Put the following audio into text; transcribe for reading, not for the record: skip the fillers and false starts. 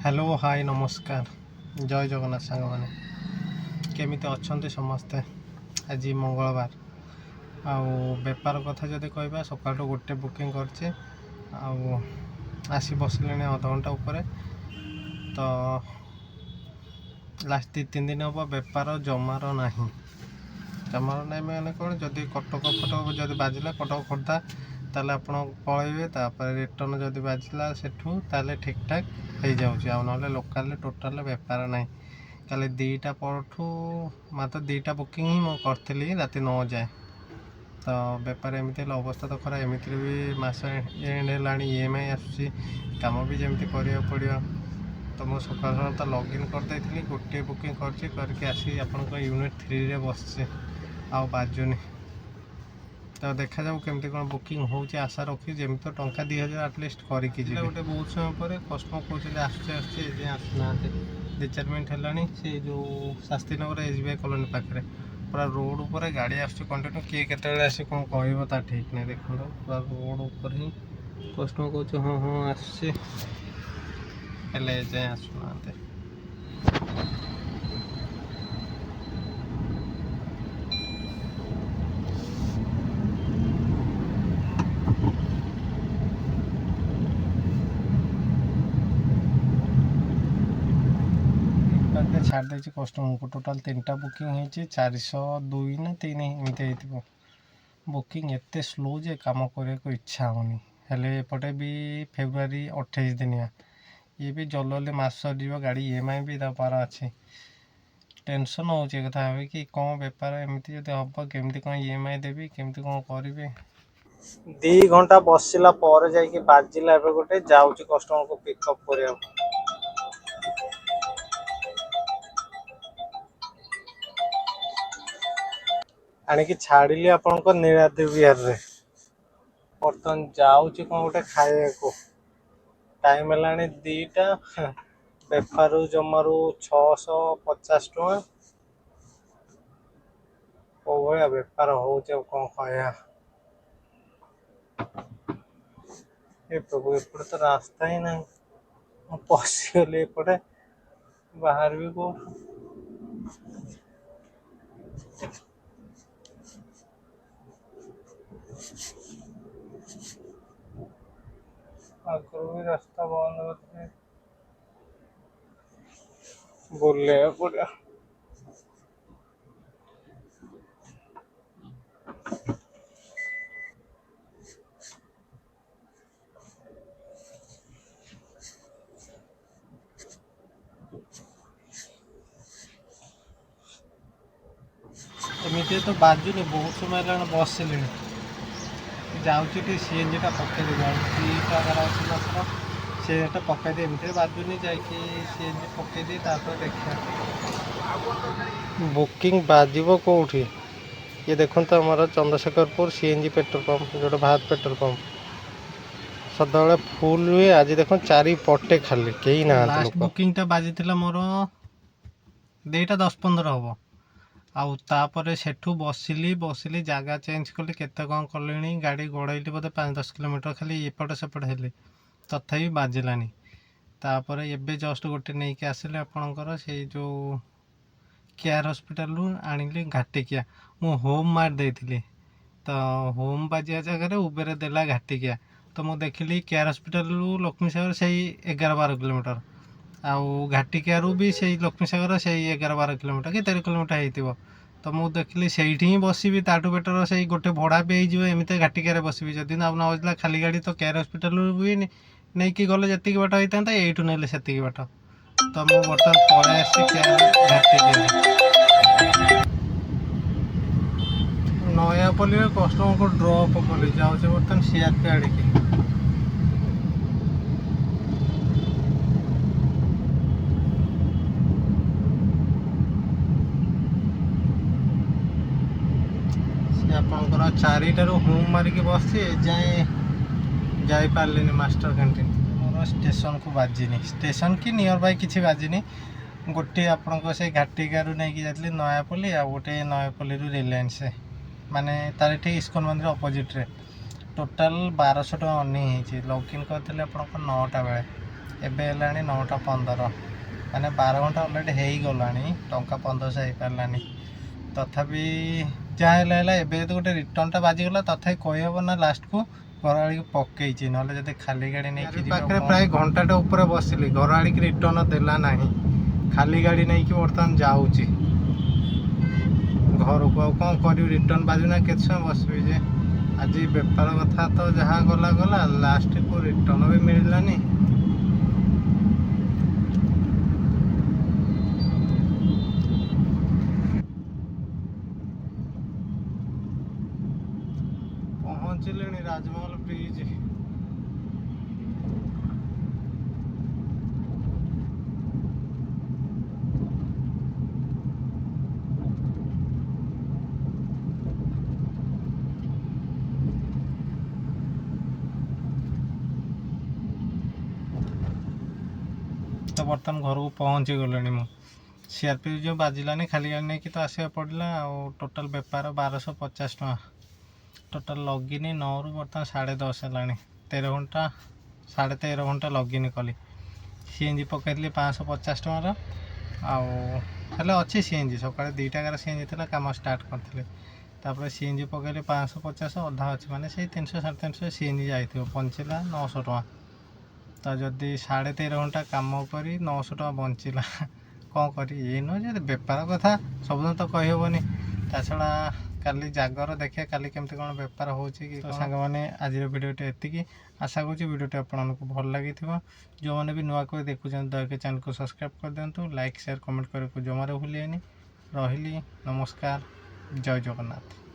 Hello hi नमस्कार जय जगन्नाथ सांग मैंने केमिति अच्छे समस्ते। आज मंगलवार बेपार कथा जदि कहबा सकाल गोटे बुकिंग करचे आसी बसले अध घंटा उपर तो लास्ट 2-3 दिन हम बेपार जमार ना मैंने कौन जदि कटक फटक जदि बाजिला कटक खोर्धा ताले आप पलैबे तापर रिटर्न जदि बाजिला सेठू ताले ठीक ठाक हो जाऊँगी आ ना लोकाल टोटाल बेपार ना काली 2टा परठू मात्र 2टा बुकिंग ही मुझे राति 9 जाए तो बेपार एमती अवस्था तो खरा एमती भी मस एंड है EMI आसूसी कम भी जमी करा पड़ो तो मुझे सकाल सकाल तो लॉगिन करदे गोटे बुकिंग करके आसी आप यूनिट 3 रे बसचे आ बाजुनी तो देखा जाऊ केमती कौन बुकिंग हो आशा रखी जमी तो टंका 2000 आटलिस्ट करके गोटे बहुत समय पर कस्टमर कहते आसुचे आसुना 2-4 मिनट है से जो शास्त्री नगर SBI कॉलोनी पाखे पूरा रोड उपर गाड़ी आस कंटिन्यू किए के आस कौन कह ठीक नहीं देखो पूरा रोड उपर ही कस्टमर कह हाँ हाँ आसुचे जाए आसुना छाड़ दे कस्टमर को टोटाल 3टा बुकिंग होती 402 ना 3 एमती बुकिंग एते स्लो जे काम करने को इच्छा होनी हेले एपटे भी फेब्रुआरी 28 दिनिया ये भी जल्दी मास सर गाड़ी EMI भी पार अच्छे टेंशन हो कथा कि कौन बेपार एमती जब हम केमती कौन EMI देवी केमती कौन करेंगे 2 घंटा बसला जा बाजिला गोटे जाऊँ कस्टमर को पिकअप कर आणिकी छाड़ी आपण नीलाद्रि विहार रे बर्तमान जाऊँ कौन गोटे खाया को टाइम है 2टा बेपार जमारू 650 टଙ୍କା को भाया बेपार हो कौन कहया ए प्रभु एपटे तो रास्ता ही ना पशिगली एपटे बाहर भी को आगु भी रास्ता बंद होते बोले पड़ा एमती तो बाजुनी बहुत समय है बसले जाऊँगी सीएनजी टा पकड़ जाऊँगी सीटा पकड़ एमती बाजुनी जाकि सीएनजी पकड़ देखा बुकिंग बाजिब कौटी ये देखो तो हमारा चंद्रशेखरपुर CNG पेट्रोल पंप जो भारत पेट्रोल पंप सदा फुल हुए आज देखो 4 पटे खाली कहीं ना बुकिंग टा बाजी मोर 2:10-15 हम आउे सेठू बसिली जगह चेंज कली केते कौन कले गाड़ी गड़ैली बोधे 5-10 किलोमीटर खाली एपट सेपट हेली तथापि बाजिलानी तापर एबे जस्ट गोटे नहीं कि आसिले आपणकर से जो केयर हॉस्पिटल आनिली घाटिकिया मु होम मार देती तो होम बाजिया जगह उबेर देला घाटिकिया तो मुझे देखिली केयर हॉस्पिटल लक्ष्मी सागर से 11-12 किलोमीटर आउ घाटिकिया भी से लक्ष्मी सागर से 11-12 किलोमीटर कि 13 किलोमीटर होती तो मुझे देखिली से ही बसबी ताठू बेटर से गोटे भड़ा भी होमती घाटिकिया बसबी जदि ना बजला खाली गाड़ी तो केयर हॉस्पिटल भी नहीं कि गले जी बाट होता यू ना से बाट तो मुझे बर्तमान पलि आसी नयापल्ली कस्टमर को ड्रप कली जाऊँ बर्तमान CRP आड़िकी आपंकर 4टारू होम मारिकी बस जाए जापारे मास्टर कैंटीन मोर स्टेशन को बाजिनी स्टेशन कि नियर बाय किसी बाजिनी गोटे आपण से घाटिकार नहीं जाती नयापल्ली आ गोटे नयापल्ली रिलायंस माने तार ठीक इस्कन मंदिर अपोजिट रे टोटाल 1200 टଙ୍କା अर्निंग होती लॉगिन करते आप 9टा बेले ଏବେ ହେଲାଣି 9ଟା 15 ମାନେ 12 ଘଣ୍ଟା ଅଲରେଡ଼ି ହେଇଗଲାଣି, ଟଙ୍କା 1500 ହେଇପାରିଲାନି। ତଥାପି ଯାହା ହେଲା ଏବେ ଯଦି ଗୋଟେ ରିଟର୍ଣ୍ଣଟା ବାଜିଗଲା ତଥାପି କହିହେବ ନା ଲାଷ୍ଟକୁ ଘର ଆଡ଼ିକି ପକେଇଛି, ନହେଲେ ଯଦି ଖାଲି ଗାଡ଼ି ନେଇକି ପାଖରେ ପ୍ରାୟ ଘଣ୍ଟାଟେ ଉପରେ ବସିଲି, ଘର ଆଡ଼ିକି ରିଟର୍ଣ୍ଣ ଦେଲା ନାହିଁ। ଖାଲି ଗାଡ଼ି ନେଇକି ବର୍ତ୍ତମାନ ଯାଉଛି ଘରକୁ। ଆଉ କ'ଣ କରିବି, ରିଟର୍ଣ୍ଣ ବାଜୁନା କେତେ ସମୟ ବସିବି ଯେ। ଆଜି ବେପାର କଥା ତ ଯାହା ଗଲା ଗଲା, ଲାଷ୍ଟକୁ ରିଟର୍ଣ୍ଣ ବି ମିଳିଲାନି। ପହଞ୍ଚିଲେଣି ରାଜମହଲ ବ୍ରିଜ୍। ତ ବର୍ତ୍ତମାନ ଘରକୁ ପହଞ୍ଚି ଗଲିଣି ମୁଁ। CRP ଯେଉଁ ବାଜିଲାନି, ଖାଲି ଗାଡ଼ି ନେଇକି ତ ଆସିବାକୁ ପଡ଼ିଲା। ଆଉ ଟୋଟାଲ୍ ବେପାର 1250 ଟଙ୍କା। ଟୋଟାଲ୍ ଲଗିନ୍ 9ରୁ ବର୍ତ୍ତମାନ 10:30 ହେଲାଣି। 13 ଘଣ୍ଟା 13.5 ଘଣ୍ଟା ଲଗିନ୍ କଲି। CNG ପକାଇଥିଲି 550 ଟଙ୍କାର। ଆଉ ହେଲେ ଅଛି CNG, ସକାଳେ 2ଟା CNG ଥିଲା, କାମ ଷ୍ଟାର୍ଟ କରିଥିଲି। ତାପରେ CNG ପକାଇଲି 550, ଅଧା ଅଛି, ମାନେ ସେଇ 300 350 CNG ଯାଇଥିବ, ବଞ୍ଚିଲା 900 ଟଙ୍କା। ତ ଯଦି 13.5 ଘଣ୍ଟା କାମ କରି 900 ଟଙ୍କା ବଞ୍ଚିଲା, କ'ଣ କରିବି। ଏଇ ନୁହେଁ ଯେ ବେପାର କଥା ସବୁଦିନ ତ କହିହେବନି। ତା ଛଡ଼ା କାଲି ଜାଗର, ଦେଖିବା କାଲି କେମିତି କ'ଣ ବେପାର ହେଉଛି କି। ତ ସାଙ୍ଗମାନେ ଆଜିର ଭିଡ଼ିଓଟି ଏତିକି। ଆଶା କରୁଛି ଭିଡ଼ିଓଟି ଆପଣଙ୍କୁ ଭଲ ଲାଗିଥିବ। ଯେଉଁମାନେ ବି ନୂଆ କରି ଦେଖୁଛନ୍ତି ଦୟାକରି ଚ୍ୟାନେଲକୁ ସବସ୍କ୍ରାଇବ୍ କରିଦିଅନ୍ତୁ। ଲାଇକ୍ ସେୟାର କମେଣ୍ଟ କରିବାକୁ ଜମାରୁ ଭୁଲିବେନି। ରହିଲି, ନମସ୍କାର, ଜୟ ଜଗନ୍ନାଥ।